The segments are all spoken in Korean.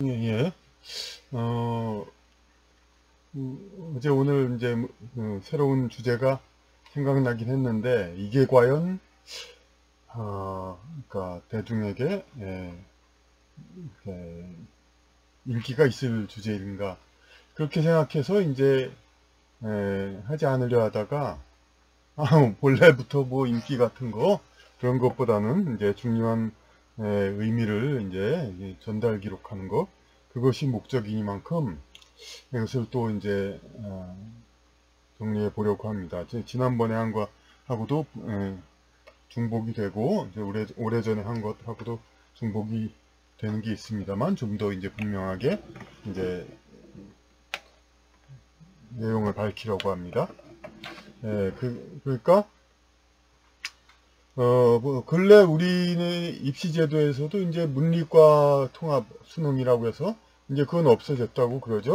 예, 예. 어, 어제 오늘 이제 새로운 주제가 생각나긴 했는데 이게 과연 그러니까 대중에게 이렇게 인기가 있을 주제인가 그렇게 생각해서 이제 하지 않으려 하다가 본래부터 뭐 인기 같은 거 그런 것보다는 이제 중요한 의미를 이제 전달 기록하는 것 그것이 목적이니만큼 이것을 또 이제 정리해 보려고 합니다. 지난번에 한 것하고도 중복이 되고 이제 오래전에 한 것하고도 중복이 되는 게 있습니다만 좀 더 이제 분명하게 이제 내용을 밝히려고 합니다. 그러니까 뭐 근래 우리는 입시제도에서도 이제 문理과 통합 수능이라고 해서 이제 그건 없어졌다고 그러죠.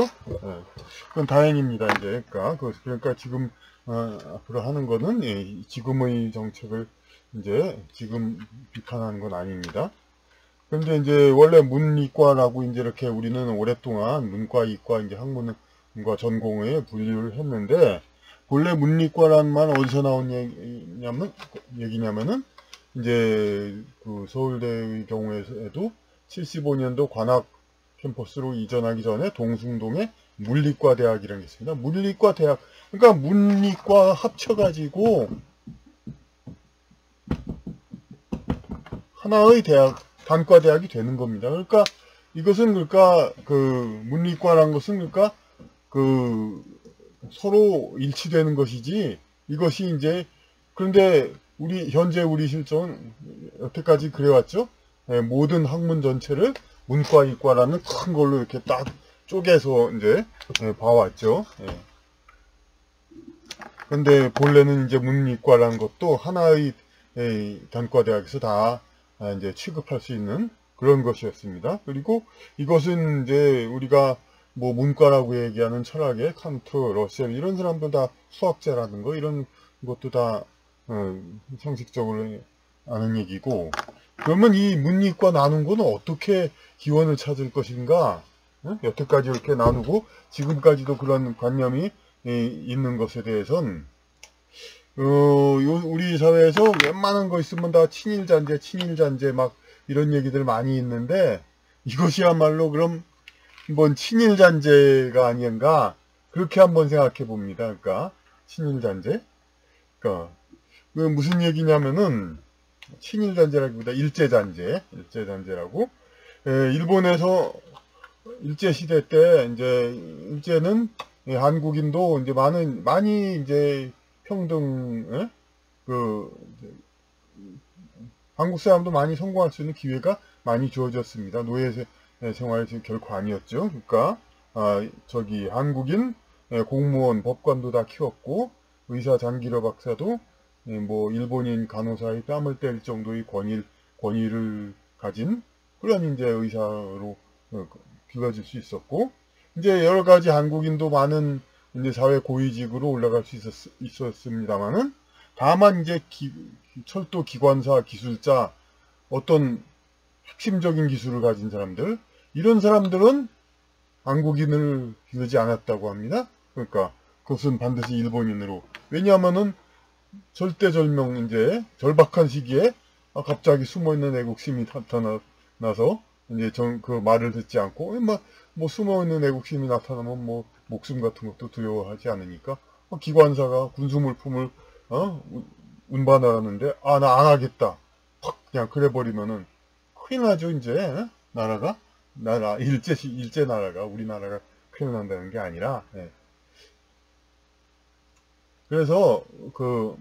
그건 다행입니다. 이제 그러니까 지금 앞으로 하는 거는 지금의 정책을 이제 지금 비판하는 건 아닙니다. 그런데 이제 원래 문이과라고 이제 이렇게 우리는 오랫동안 문과, 이과, 이제 학문과 전공에 분류를 했는데 본래 문리과라는 말 어디서 나온 얘기냐면은 이제 그 서울대의 경우에도 75년도 관악 캠퍼스로 이전하기 전에 동숭동에 물리과 대학이라는 게 있습니다. 물리과 대학 그러니까 문리과 합쳐가지고 하나의 대학 단과 대학이 되는 겁니다. 그러니까 이것은 그러니까 그 문리과라는 것은 그러니까 그 서로 일치되는 것이지 이것이 이제 그런데 현재 우리 실정은 여태까지 그래왔죠. 모든 학문 전체를 문과 이과라는 큰 걸로 이렇게 딱 쪼개서 이제 봐왔죠. 그런데 본래는 이제 문이과라는 것도 하나의 단과 대학에서 다 이제 취급할 수 있는 그런 것이었습니다. 그리고 이것은 이제 우리가 뭐 문과라고 얘기하는 철학의 칸트, 러셀 이런 사람들 다 수학자라는 거 이런 것도 다 상식적으로 아는 얘기고 그러면 이 문이과 나눈 거는 어떻게 기원을 찾을 것인가? 여태까지 이렇게 나누고 지금까지도 그런 관념이 있는 것에 대해서는 우리 사회에서 웬만한 거 있으면 다 친일잔재, 친일잔재 막 이런 얘기들 많이 있는데 이것이야말로 그럼 한번 친일잔재가 아닌가 그렇게 한번 생각해 봅니다. 그러니까 친일잔재. 그러니까 그 무슨 얘기냐면은 친일잔재라기보다 일제잔재, 일제잔재라고. 일본에서 일제시대 때 이제 일제는 한국인도 이제 많이 이제 평등, 그 한국 사람도 많이 성공할 수 있는 기회가 많이 주어졌습니다. 노예 생활이 결코 아니었죠. 그러니까 저기 한국인 공무원, 법관도 다 키웠고 의사 장기려 박사도 뭐 일본인 간호사의 뺨을 뗄 정도의 권위를 가진 그런 이제 의사로 길러질 수 있었고 이제 여러 가지 한국인도 많은 이제 사회 고위직으로 올라갈 수 있었습니다만은 다만 이제 철도 기관사 기술자 어떤 핵심적인 기술을 가진 사람들 이런 사람들은 한국인을 기르지 않았다고 합니다. 그러니까 그것은 반드시 일본인으로 왜냐하면은 절대절명 이제 절박한 시기에 갑자기 숨어있는 애국심이 나타나서 이제 그 말을 듣지 않고 뭐 숨어있는 애국심이 나타나면 뭐 목숨 같은 것도 두려워하지 않으니까 기관사가 군수물품을 운반하는데 나 안 하겠다 팍 그냥 그래버리면은 큰일 나죠 이제 나라 일제 나라가 우리나라가 큰일 난다는 게 아니라 그래서 그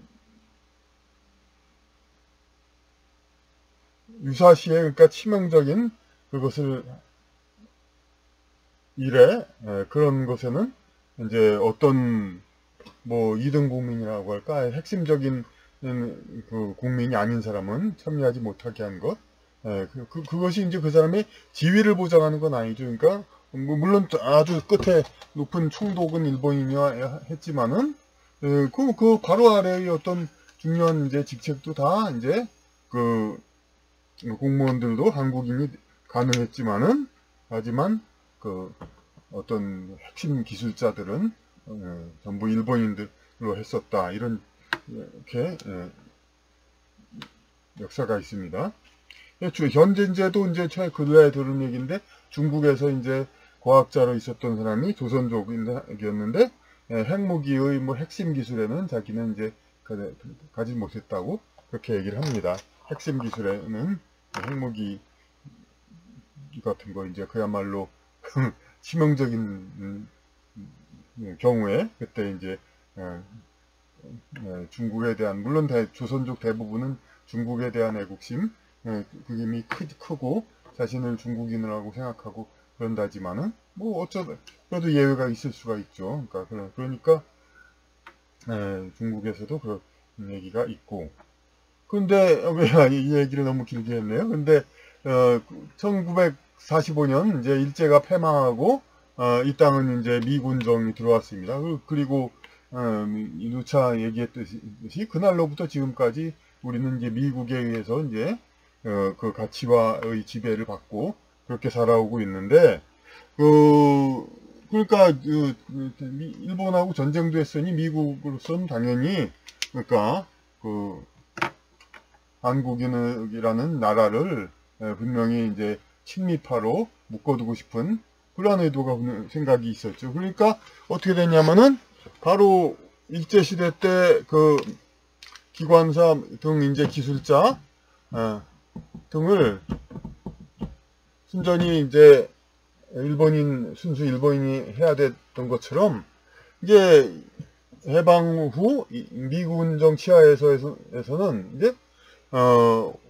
유사시에 그러니까 치명적인 그것을 그런 것에는 이제 어떤 뭐 2등 국민이라고 할까 핵심적인 그 국민이 아닌 사람은 참여하지 못하게 한 것. 그것이 이제 그 사람의 지위를 보장하는 건 아니죠. 그러니까 뭐 물론 아주 끝에 높은 총독은 일본인이야 했지만은 그 바로 아래의 어떤 중요한 이제 직책도 다 이제 그 공무원들도 한국인이 가능했지만은 하지만 그 어떤 핵심 기술자들은 전부 일본인들로 했었다. 이런 이렇게 역사가 있습니다. 현재 이제도 이제 최 근래에 들은 얘기인데 중국에서 이제 과학자로 있었던 사람이 조선족이었는데 핵무기의 뭐 핵심 기술에는 자기는 이제 가지 못했다고 그렇게 얘기를 합니다. 핵심 기술에는 핵무기 같은 거 이제 그야말로 치명적인 경우에 그때 이제 중국에 대한 물론 조선족 대부분은 중국에 대한 애국심 그게 크고 자신을 중국인이라고 생각하고 그런다지만은 뭐 그래도 예외가 있을 수가 있죠. 그러니까 중국에서도 그런 얘기가 있고. 근데 왜 이 얘기를 너무 길게 했네요. 근데 1945년 이제 일제가 패망하고 이 땅은 이제 미군정이 들어왔습니다. 그리고 누차 얘기했듯이 그날로부터 지금까지 우리는 이제 미국에 의해서 이제 그 가치와의 지배를 받고 그렇게 살아오고 있는데 그러니까 일본하고 전쟁도 했으니 미국으로서는 당연히 그러니까 한국이라는 나라를 분명히 이제 친미파로 묶어두고 싶은 그러한 의도가 생각이 있었죠. 그러니까 어떻게 됐냐면은 바로 일제시대 때 그 기관사 등 이제 기술자 등을 순전히 이제 순수 일본인이 해야 됐던 것처럼 이제 해방 후 미군정 치하에서는 이제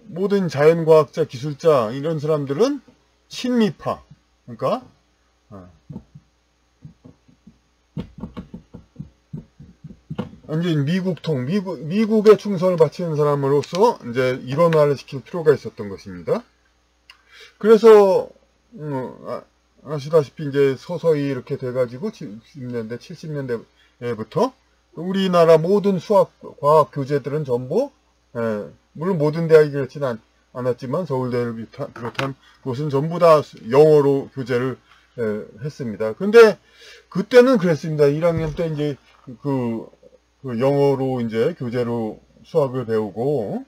모든 자연과학자, 기술자 이런 사람들은 친미파 그러니까 이제 미국에 충성을 바치는 사람으로서 이제 일원화를 시킬 필요가 있었던 것입니다. 그래서 아시다시피 이제 서서히 이렇게 돼가지고 60년대, 70년대부터 우리나라 모든 수학, 과학 교재들은 전부 물론 모든 대학이 그렇지는 않았지만 서울대를 비롯한 곳은 전부 다 영어로 교재를 했습니다. 근데 그때는 그랬습니다. 1학년 때 이제 그 영어로 이제 교재로 수학을 배우고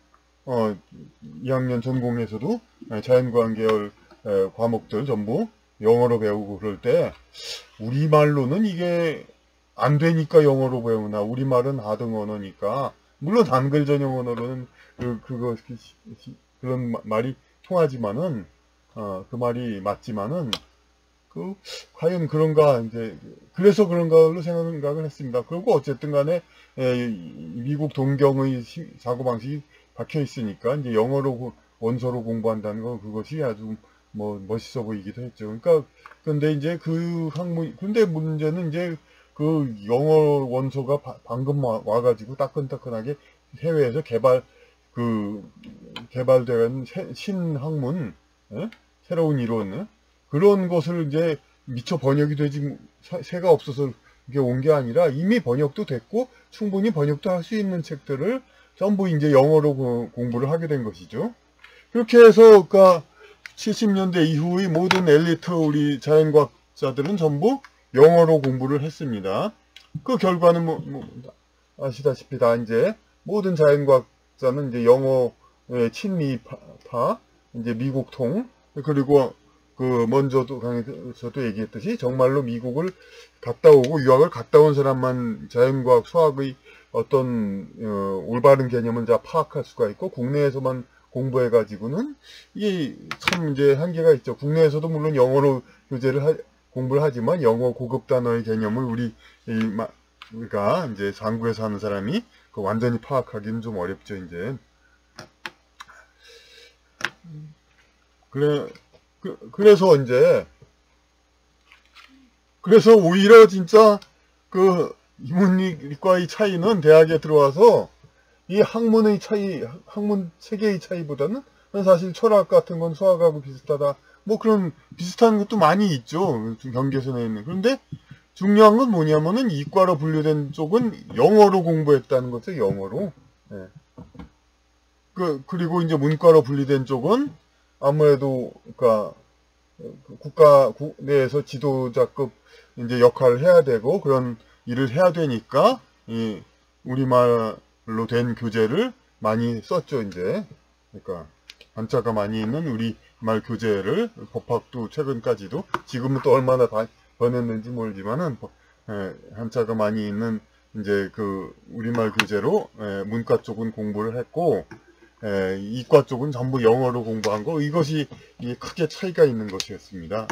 2학년 전공에서도 자연과학 계열 과목들 전부 영어로 배우고 그럴 때 우리말로는 이게 안 되니까 영어로 배우나 우리말은 하등 언어니까 물론 한글 전용 언어로는 그런 말이 통하지만은 그 말이 맞지만은 과연 그런가 이제 그래서 그런가로 생각을 했습니다. 그리고 어쨌든 간에 미국 동경의 사고방식이 박혀 있으니까 이제 영어로 원서로 공부한다는 건 그것이 아주 뭐 멋있어 보이기도 했죠. 그러니까 근데 이제 근데 문제는 이제 그 영어 원서가 방금 와가지고 따끈따끈하게 해외에서 개발된 신학문, 새로운 이론, 그런 것을 이제 미처 번역이 되지, 새가 없어서 이게 온 게 아니라 이미 번역도 됐고, 충분히 번역도 할 수 있는 책들을 전부 이제 영어로 공부를 하게 된 것이죠. 그렇게 해서, 그러니까 70년대 이후의 모든 엘리트 우리 자연과학자들은 전부 영어로 공부를 했습니다. 그 결과는 아시다시피 다 이제 모든 자연과학자는 이제 영어의 친미파, 이제 미국통, 그리고 먼저도 강의에서도 얘기했듯이 정말로 미국을 갔다 오고 유학을 갔다 온 사람만 자연과학, 수학의 어떤 올바른 개념을 다 파악할 수가 있고 국내에서만 공부해가지고는 이게 참 이제 한계가 있죠. 국내에서도 물론 영어로 공부를 하지만 영어 고급 단어의 개념을 우리가 이제 상구에서 하는 사람이 완전히 파악하기는 좀 어렵죠, 이제. 그래서 오히려 진짜 인문이과의 차이는 대학에 들어와서 이 학문 체계의 차이보다는 사실 철학 같은 건 수학하고 비슷하다. 뭐 그런 비슷한 것도 많이 있죠. 경계선에 있는. 그런데 중요한 건 뭐냐면은 이과로 분류된 쪽은 영어로 공부했다는 거죠. 영어로. 예. 그리고 이제 문과로 분리된 쪽은 아무래도 그러니까 국가 내에서 지도자급 이제 역할을 해야 되고 그런 일을 해야 되니까 이 우리말로 된 교재를 많이 썼죠. 이제 그러니까 한자가 많이 있는 우리말 교재를 법학도 최근까지도 지금은 또 얼마나 다 변했는지 모르지만은 한자가 많이 있는 이제 그 우리말 교재로 문과 쪽은 공부를 했고 이과 쪽은 전부 영어로 공부한 거, 이것이 크게 차이가 있는 것이었습니다.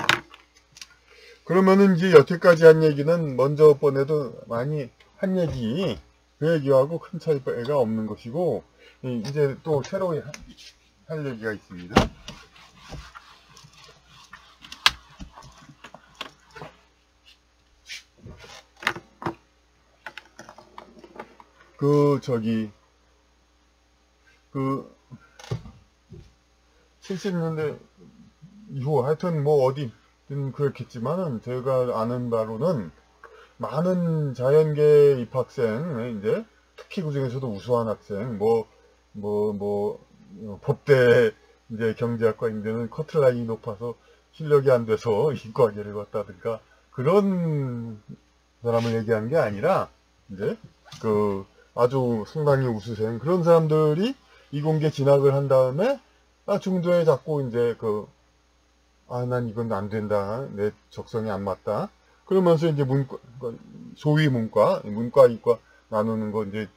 그러면은 이제 여태까지 한 얘기는 먼저 번에도 많이 한 얘기, 그 얘기하고 큰 차이가 없는 것이고, 이제 또 새로 할 얘기가 있습니다. 그 70년대 이후 하여튼 뭐 어디든 그렇겠지만은 제가 아는 바로는 많은 자연계 입학생, 이제 특히 그 중에서도 우수한 학생, 법대 이제 경제학과인데는 커트라인이 높아서 실력이 안 돼서 이과계를 갔다든가 그런 사람을 얘기하는 게 아니라 이제 그 아주 상당히 우수생 그런 사람들이 이공계 진학을 한 다음에 중도에 자꾸 이제 난 이건 안 된다. 내 적성이 안 맞다. 그러면서 이제 소위 문과, 이과 나누는 거 이제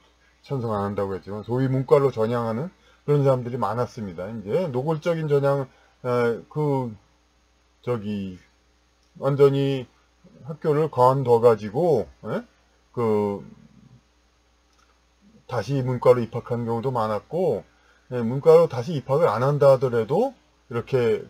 찬성 안 한다고 했지만, 소위 문과로 전향하는 그런 사람들이 많았습니다. 이제 노골적인 전향, 완전히 학교를 관둬가지고, 다시 문과로 입학한 경우도 많았고, 문과로 다시 입학을 안 한다 하더라도, 이렇게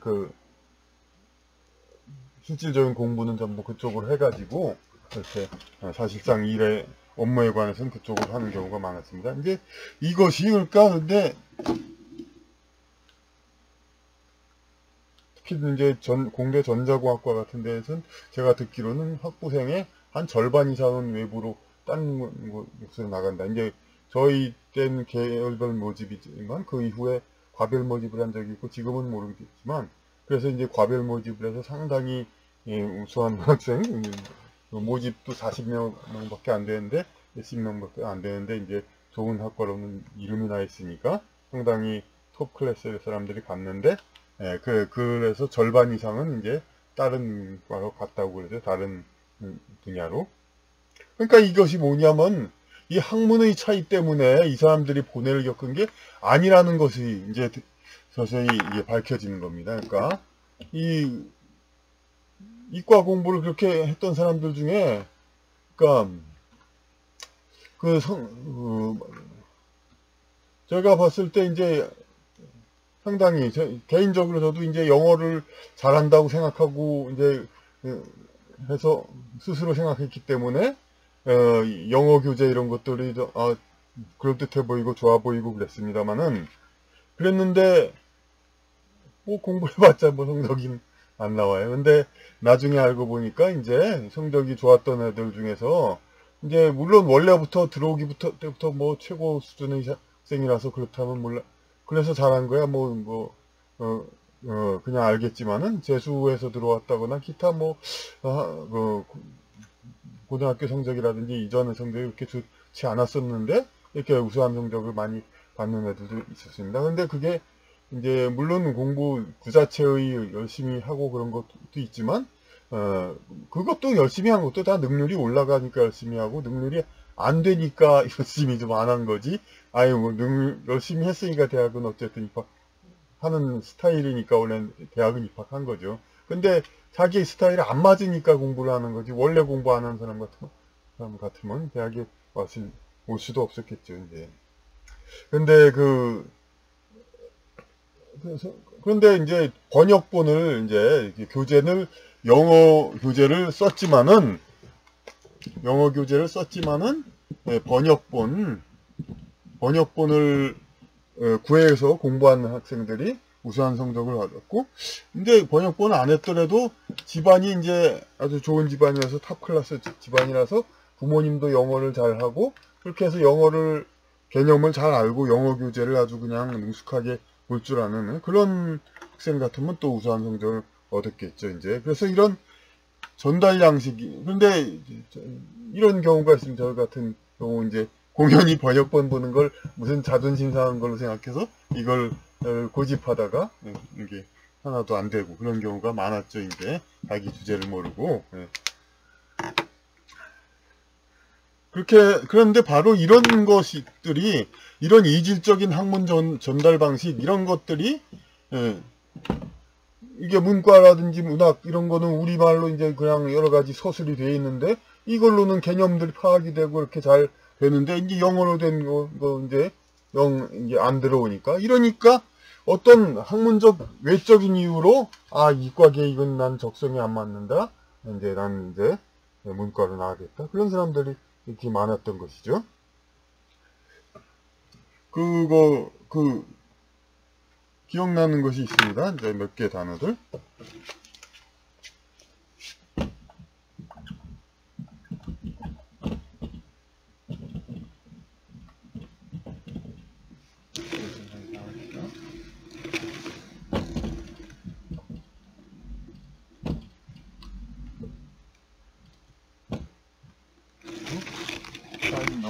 실질적인 공부는 전부 그쪽으로 해가지고 이렇게 사실상 일의 업무에 관해서는 그쪽으로 하는 경우가 많았습니다. 이제 이것이 그러니까 근데 특히 이제 공대 전자공학과 같은 데에서는 제가 듣기로는 학부생의 한 절반 이상은 외부로 다른 곳으로 나간다. 이제 저희 때는 계열별 모집이지만 그 이후에 과별 모집을 한 적이 있고 지금은 모르겠지만 그래서 이제 과별 모집을 해서 상당히 우수한 학생 모집도 40명밖에 안 되는데 10명밖에 안 되는데 이제 좋은 학과로는 이름이 나 있으니까 상당히 톱 클래스의 사람들이 갔는데 그래서 절반 이상은 이제 다른 과로 갔다고 그러죠. 다른 분야로. 그러니까 이것이 뭐냐면 이 학문의 차이 때문에 이 사람들이 고뇌를 겪은 게 아니라는 것이 이제 서서히 이게 밝혀지는 겁니다. 그러니까 이과 공부를 그렇게 했던 사람들 중에 그러니까 제가 봤을 때 이제 상당히 개인적으로 저도 이제 영어를 잘한다고 생각하고 이제 해서 스스로 생각했기 때문에 영어 교재 이런 것들이 그럴듯해 보이고 좋아 보이고 그랬습니다만은 그랬는데 뭐 공부해봤자 뭐 성적이 안 나와요. 근데 나중에 알고 보니까 이제 성적이 좋았던 애들 중에서 이제 물론 원래부터 들어오기부터 때부터 뭐 최고 수준의 학생이라서 그렇다면 몰라. 그래서 잘한 거야. 그냥 알겠지만은 재수해서 들어왔다거나 기타 고등학교 성적이라든지 이전의 성적이 그렇게 좋지 않았었는데 이렇게 우수한 성적을 많이 받는 애들도 있었습니다. 근데 그게 이제 물론 공부 그 자체의 열심히 하고 그런 것도 있지만 그것도 열심히 한 것도 다 능률이 올라가니까 열심히 하고 능률이 안 되니까 열심히 좀 안 한 거지. 열심히 했으니까 대학은 어쨌든 입학하는 스타일이니까 원래 대학은 입학한 거죠. 근데 자기 스타일이 안 맞으니까 공부를 하는 거지. 원래 공부 안 하는 사람 같으면 대학에 올 수도 없었겠죠. 이제. 근데 그런데 이제 번역본을 이제 교재를 영어 교재를 썼지만은 번역본을 구해서 공부하는 학생들이 우수한 성적을 얻었고, 근데 번역본을 안 했더라도 집안이 이제 아주 좋은 집안이라서 탑 클래스 집안이라서 부모님도 영어를 잘하고 그렇게 해서 개념을 잘 알고 영어 교재를 아주 그냥 능숙하게 볼 줄 아는 그런 학생 같으면 또 우수한 성적을 얻었겠죠, 이제. 그래서 이런 전달 양식이, 그런데 이런 경우가 있으면 저 같은 경우 이제 공연히 번역본 보는 걸 무슨 자존심 상한 걸로 생각해서 이걸 고집하다가 이게 하나도 안 되고 그런 경우가 많았죠, 이제. 자기 주제를 모르고. 예. 그런데 바로 이런 것들이, 이런 이질적인 학문 전달 방식, 이런 것들이, 예, 이게 문과라든지 문학, 이런 거는 우리말로 이제 그냥 여러 가지 서술이 되어 있는데, 이걸로는 개념들이 파악이 되고 이렇게 잘 되는데, 이제 영어로 된 거 이제 이제 안 들어오니까, 이러니까 어떤 학문적, 외적인 이유로, 아, 이과계 이건 난 적성이 안 맞는다. 이제 난 이제 문과로 나가겠다. 그런 사람들이 이렇게 많았던 것이죠. 기억나는 것이 있습니다. 이제 몇 개 단어들. 프라임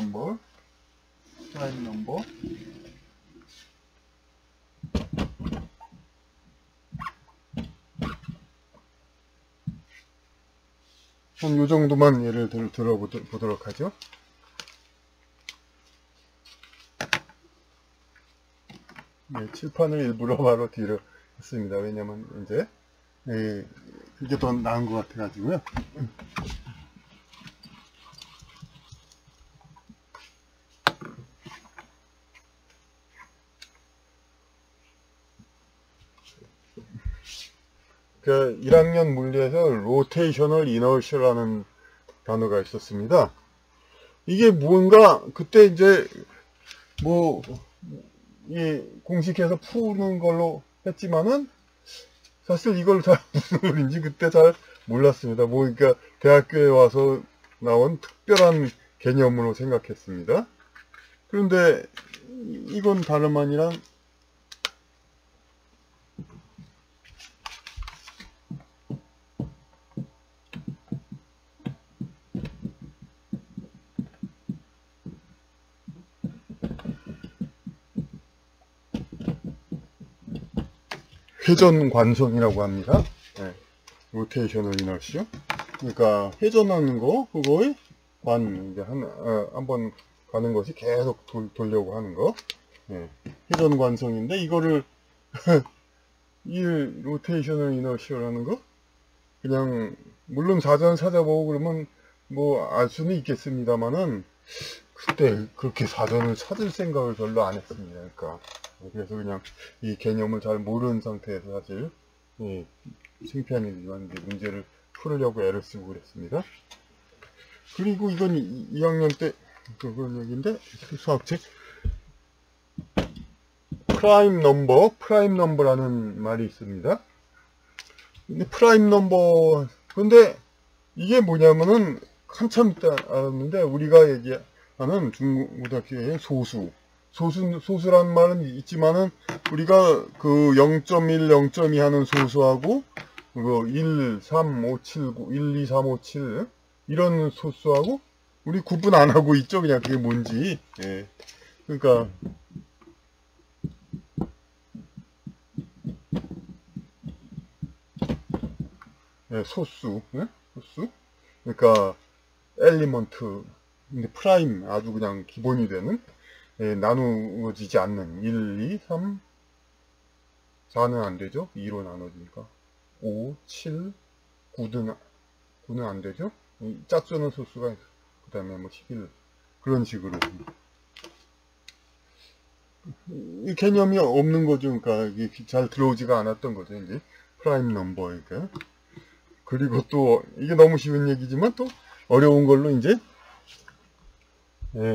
넘버. 한 요 정도만 예를 들어보도록 하죠. 네, 칠판을 일부러 바로 뒤로 했습니다. 왜냐면 이제 그게 더 나은 것 같아가지고요. 그 1학년 물리에서 로테이셔널 이너셜이라는 단어가 있었습니다. 이게 뭔가 그때 이제 뭐 이 공식해서 푸는 걸로 했지만은 사실 이걸 잘 무슨 소리인지 그때 잘 몰랐습니다. 뭐 그러니까 대학교에 와서 나온 특별한 개념으로 생각했습니다. 그런데 이건 다름 아니라 회전 관성이라고 합니다. 네. 로테이셔널 이너시. 그러니까 회전하는 거, 그거의 이제 한번 가는 것이 계속 돌려고 하는 거. 네. 회전 관성인데, 이거를, 이 로테이셔널 이너시라는 거? 그냥, 물론 사전 찾아보고 그러면 뭐 알 수는 있겠습니다만은, 그때 그렇게 사전을 찾을 생각을 별로 안 했습니다. 그러니까. 그래서 그냥 이 개념을 잘 모르는 상태에서 사실 창피한 문제를 풀으려고 애를 쓰고 그랬습니다. 그리고 이건 2학년 때 그런 얘기인데 수학책 프라임 넘버라는 말이 있습니다. 근데 프라임 넘버 근데 이게 뭐냐면은 한참 있다 알았는데 우리가 얘기하는 중고등학교의 소수란 말은 있지만은 우리가 그 0.1, 0.2 하는 소수하고 그거 1, 3, 5, 7, 9, 1, 2, 3, 5, 7 이런 소수하고 우리 구분 안 하고 있죠. 그냥 그게 뭔지. 예. 그러니까 소수. 예? 소수. 그러니까 엘리먼트. 근데 프라임 아주 그냥 기본이 되는 나누어지지 않는 1, 2, 3, 4는 안 되죠. 2로 나눠지니까 5, 7, 9는 안 되죠. 짝수는 소수가 그 다음에 뭐 11 그런 식으로 이 개념이 없는 거죠. 그러니까 이게 잘 들어오지가 않았던 거죠. 이제 프라임 넘버니까. 그리고 또 이게 너무 쉬운 얘기지만 또 어려운 걸로 이제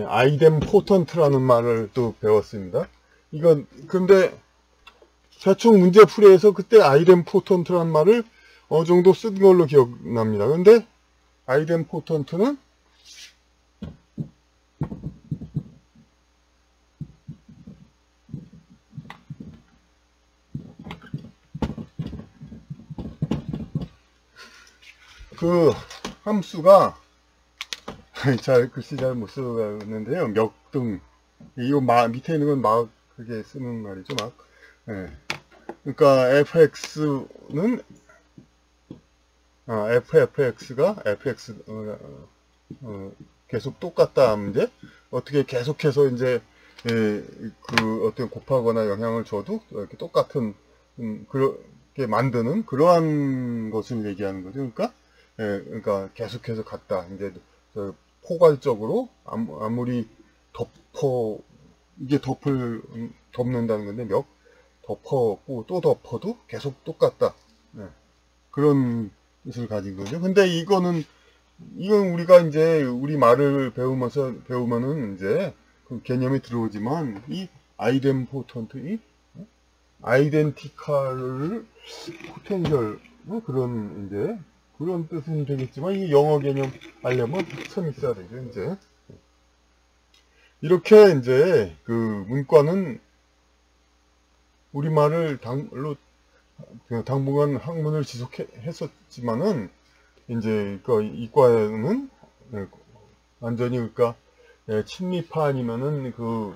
아이덴포턴트라는 말을 또 배웠습니다. 이건 근데 대충 문제 풀이에서 그때 아이덴포턴트라는 말을 어느 정도 쓴 걸로 기억납니다. 근데 아이덴포턴트는 그 함수가 글씨 잘 못 쓰는데요. 멱등. 이거 밑에 있는 건 막 그게 쓰는 말이죠. 막. 예. 그러니까 fx는 fx가 fx 계속 똑같다 문제. 어떻게 계속해서 이제 그 어떤 곱하거나 영향을 줘도 이렇게 똑같은 그렇게 만드는 그러한 것을 얘기하는 거죠. 그러니까 그러니까 계속해서 같다. 이제 포괄적으로 아무리 이게 덮는다는 건데 덮었고 또 덮어도 계속 똑같다. 그런 뜻을 가진 거죠. 근데 이건 우리가 이제 우리 말을 배우면은 이제 그 개념이 들어오지만 이 아이덴포턴트, 이 아이덴티칼 포텐셜 그런 이제 그런 뜻은 되겠지만 이 영어 개념 알려면 처음 있어야 되죠. 이제 이렇게 이제 그 문과는 우리말을 당분간 학문을 지속했었지만은 이제 그 이과는 완전히 그러니까 친미파 아니면은 그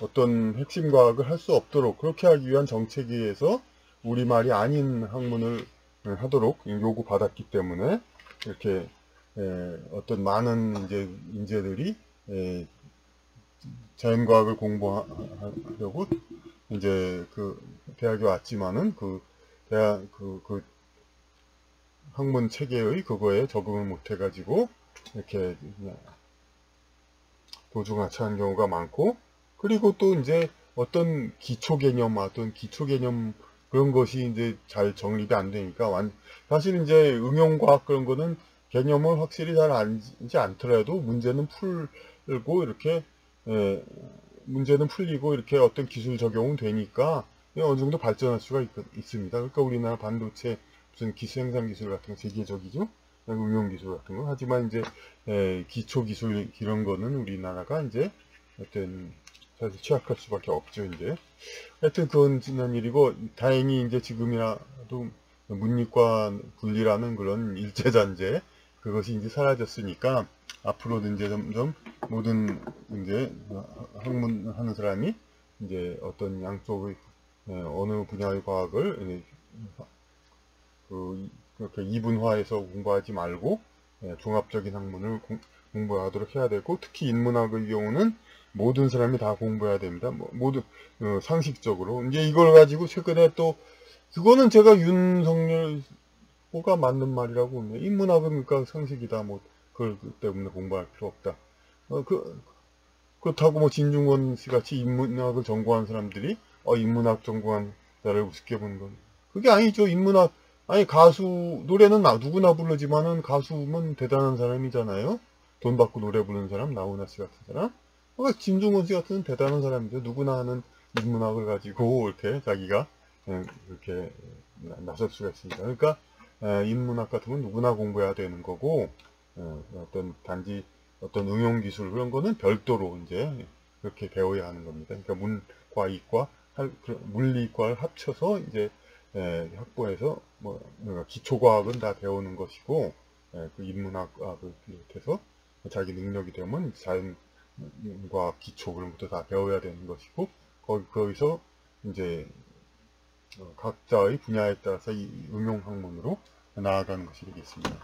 어떤 핵심 과학을 할 수 없도록 그렇게 하기 위한 정책에 의해서 우리말이 아닌 학문을 하도록 요구받았기 때문에 이렇게 어떤 많은 이제 인재들이 자연과학을 공부하려고 이제 그 대학에 왔지만은 그 대학 그 학문 체계의 그거에 적응을 못 해가지고 이렇게 도중하차한 경우가 많고, 그리고 또 이제 어떤 기초 개념 그런 것이 이제 잘 정립이 안 되니까 사실 이제 응용과학 그런 거는 개념을 확실히 잘 알지 않더라도 문제는 풀리고 이렇게 어떤 기술 적용은 되니까 어느 정도 발전할 수가 있습니다. 그러니까 우리나라 반도체 무슨 생산 기술 같은 거 세계적이죠. 응용 기술 같은 거. 하지만 이제 기초 기술 이런 거는 우리나라가 이제 어떤 사실 취약할 수밖에 없죠. 이제 하여튼 그건 지난 일이고, 다행히 이제 지금이라도 문이과 분리라는 그런 일제잔재 그것이 이제 사라졌으니까 앞으로는 이제 점점 모든 이제 학문 하는 사람이 이제 어떤 양쪽의 어느 분야의 과학을 그렇게 이분화해서 공부하지 말고 종합적인 학문을 공부하도록 해야 되고, 특히 인문학의 경우는 모든 사람이 다 공부해야 됩니다. 모든 상식적으로 이제 이걸 가지고 최근에 또 그거는 제가 윤석열 후보가 맞는 말이라고 봅니다. 인문학은 그러니까 상식이다. 그걸 때문에 공부할 필요 없다. 그렇다고 진중권 씨 같이 인문학을 전공한 사람들이 인문학 전공한 자를 우습게 보는 건 그게 아니죠. 아니 노래는 누구나 부르지만은 가수면 대단한 사람이잖아요. 돈 받고 노래 부르는 사람, 나훈아 씨 같은 사람. 진중권 씨 같은 대단한 사람이죠. 누구나 하는 인문학을 가지고 이렇게 자기가 이렇게 나설 수가 있습니다. 그러니까 인문학 같은 건 누구나 공부해야 되는 거고, 단지 어떤 응용 기술 그런 거는 별도로 이제 그렇게 배워야 하는 겁니다. 그러니까 문과 이과 물리과를 합쳐서 이제 학부에서 기초과학은 다 배우는 것이고, 그 인문학을 비롯해서 자기 능력이 되면 자연과학 기초 그런 것도 다 배워야 되는 것이고, 거기서 이제 각자의 분야에 따라서 이 응용 학문으로 나아가는 것이 되겠습니다.